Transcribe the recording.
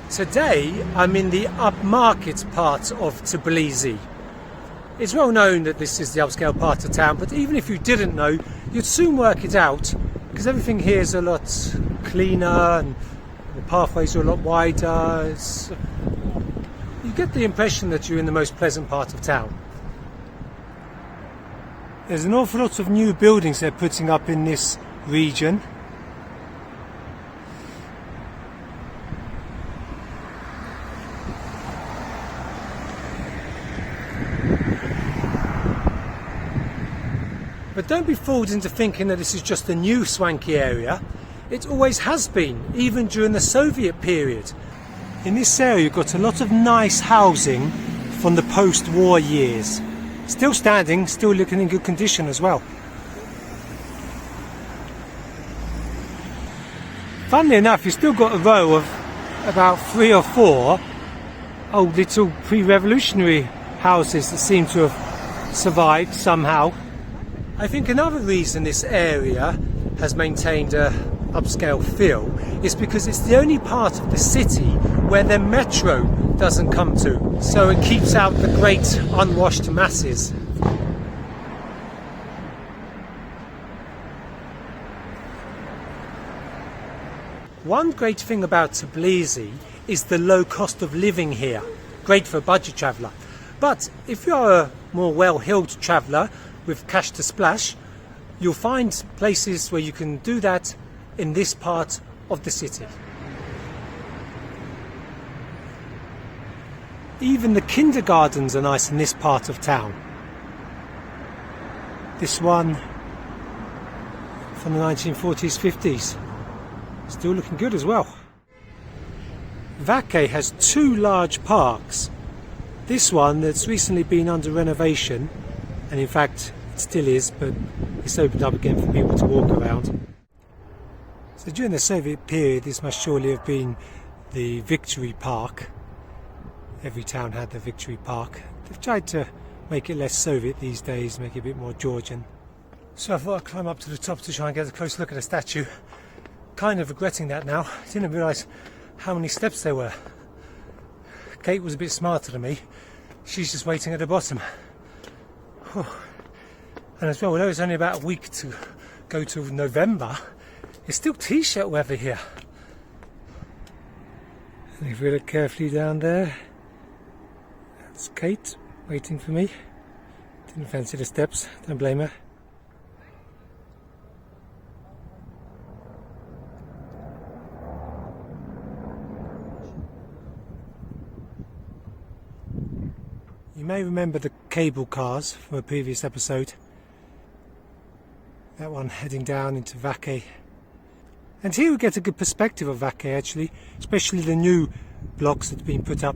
Today I'm in the upmarket part of Tbilisi. It's well known that this is the upscale part of town, but even if you didn't know, you'd soon work it out because everything here is a lot cleaner and the pathways are a lot wider. You get the impression that you're in the most pleasant part of town. There's an awful lot of new buildings they're putting up in this region. But don't be fooled into thinking that this is just a new swanky area. It always has been, even during the Soviet period. In this area you've got a lot of nice housing from the post-war years. Still standing, still looking in good condition as well. Funnily enough, you've still got a row of about 3 or 4 old little pre-revolutionary houses that seem to have survived somehow. I think another reason this area has maintained a upscale feel is because it's the only part of the city where the metro doesn't come to, so it keeps out the great unwashed masses. One great thing about Tbilisi is the low cost of living here, great for a budget traveller. But if you're a more well-heeled traveller with cash to splash, you'll find places where you can do that in this part of the city. Even the kindergartens are nice in this part of town. This one from the 1940s, 50s. Still looking good as well. Vakhsh has 2 large parks. This one that's recently been under renovation, and in fact it still is, but it's opened up again for people to walk around. So during the Soviet period this must surely have been the Victory Park. Every town had the Victory Park. They've tried to make it less Soviet these days, make it a bit more Georgian. So I thought I'd climb up to the top to try and get a close look at the statue. Kind of regretting that now. I didn't realise how many steps there were. Kate was a bit smarter than me. She's just waiting at the bottom. Whew. And as well, although it's only about a week to go to November, it's still t-shirt weather here. And if we look carefully down there, that's Kate waiting for me. Didn't fancy the steps, don't blame her. You may remember the cable cars from a previous episode. That one heading down into Vakhsh. And here we get a good perspective of Vakhsh actually, especially the new blocks that have been put up.